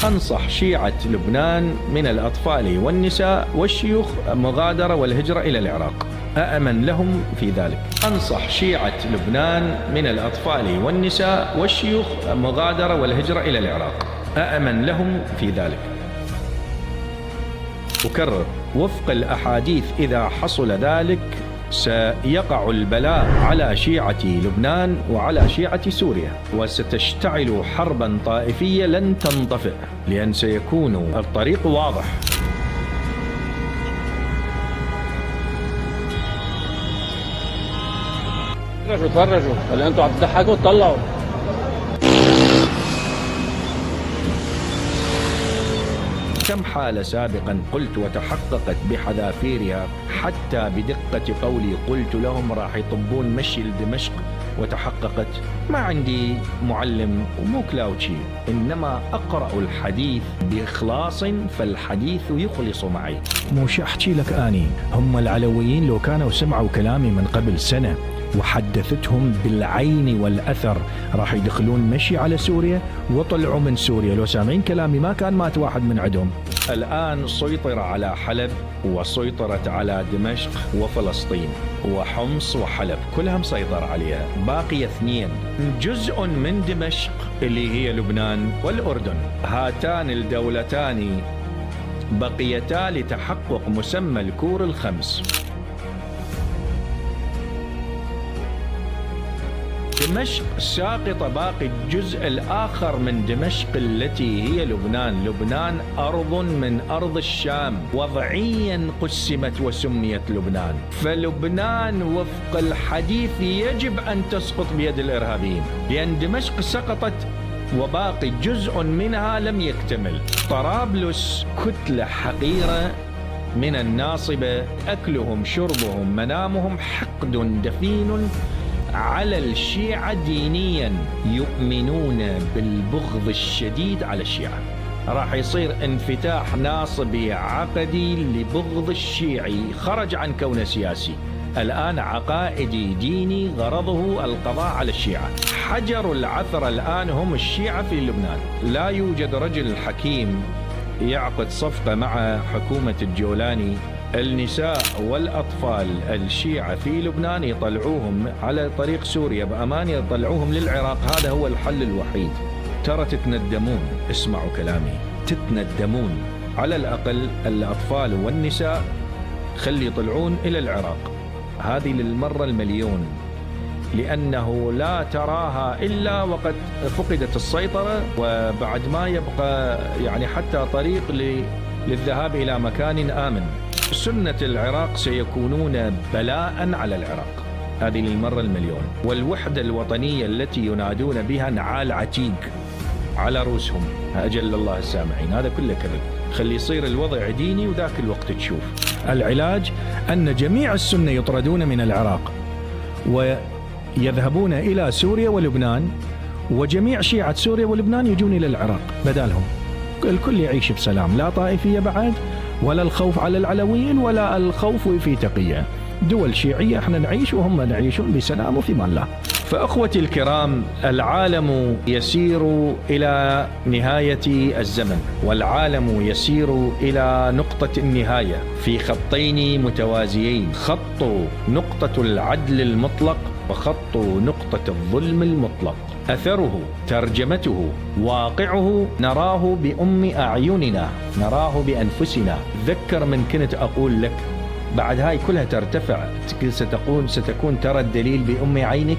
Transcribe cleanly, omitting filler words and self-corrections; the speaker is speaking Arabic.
أنصح شيعة لبنان من الأطفال والنساء والشيوخ مغادرة والهجرة إلى العراق، أأمن لهم في ذلك. أنصح شيعة لبنان من الأطفال والنساء والشيوخ مغادرة والهجرة إلى العراق، أأمن لهم في ذلك. أكرر، وفق الأحاديث إذا حصل ذلك سيقع البلاء على شيعة لبنان وعلى شيعة سوريا، وستشتعل حربا طائفية لن تنطفئ، لأن سيكون الطريق واضح. فرجوا اللي انتوا عم تضحكوا طلعوا. كم حالة سابقا قلت وتحققت بحذافيرها، حتى بدقة قولي قلت لهم راح يطبون مشي لدمشق وتحققت. ما عندي معلم ومو كلاوتشي، إنما أقرأ الحديث بإخلاص فالحديث يخلص معي. موش أحكي لك أني، هم العلويين لو كانوا سمعوا كلامي من قبل سنة وحدثتهم بالعين والأثر راح يدخلون مشي على سوريا وطلعوا من سوريا. لو سامعين كلامي ما كان مات واحد من عندهم. الآن سيطر على حلب وسيطرت على دمشق وفلسطين وحمص وحلب، كلها مسيطر عليها. باقي اثنين، جزء من دمشق اللي هي لبنان والأردن. هاتان الدولتان بقيتا لتحقق مسمى الكور الخمس. دمشق ساقطة، باقي الجزء الآخر من دمشق التي هي لبنان. لبنان أرض من أرض الشام، وضعيا قسمت وسميت لبنان، فلبنان وفق الحديث يجب أن تسقط بيد الإرهابيين، لأن دمشق سقطت وباقي جزء منها لم يكتمل. طرابلس كتلة حقيرة من الناصبة، أكلهم شربهم منامهم حقد دفين على الشيعة دينيا، يؤمنون بالبغض الشديد على الشيعة. راح يصير انفتاح ناصبي عقدي لبغض الشيعي، خرج عن كونه سياسي، الآن عقائدي ديني، غرضه القضاء على الشيعة. حجر العثر الآن هم الشيعة في لبنان. لا يوجد رجل حكيم يعقد صفقة مع حكومة الجولاني. النساء والأطفال الشيعة في لبنان يطلعوهم على طريق سوريا بأمان، يطلعوهم للعراق، هذا هو الحل الوحيد. ترى تتندمون، اسمعوا كلامي، تتندمون. على الأقل الأطفال والنساء خلي يطلعون إلى العراق، هذه للمرة المليون، لأنه لا تراها إلا وقد فقدت السيطرة، وبعد ما يبقى يعني حتى طريق للذهاب إلى مكان آمن. سنة العراق سيكونون بلاء على العراق، هذه للمرة المليون. والوحدة الوطنية التي ينادون بها نعال عتيق على رؤوسهم، أجل الله السامعين. هذا كله كذب. خلي يصير الوضع ديني وذاك الوقت تشوف. العلاج أن جميع السنة يطردون من العراق ويذهبون إلى سوريا ولبنان، وجميع شيعة سوريا ولبنان يجون إلى العراق بدالهم. الكل يعيش بسلام، لا طائفية بعد، ولا الخوف على العلويين، ولا الخوف في تقية. دول شيعية احنا نعيش وهم يعيشون بسلام وفي امان الله. فأخوتي الكرام، العالم يسير إلى نهاية الزمن، والعالم يسير إلى نقطة النهاية في خطين متوازيين، خط نقطة العدل المطلق وخط نقطة الظلم المطلق. أثره، ترجمته، واقعه نراه بأم أعيننا، نراه بأنفسنا. تذكر من كنت أقول لك بعد هاي كلها ترتفع ستكون ترى الدليل بأم عينك.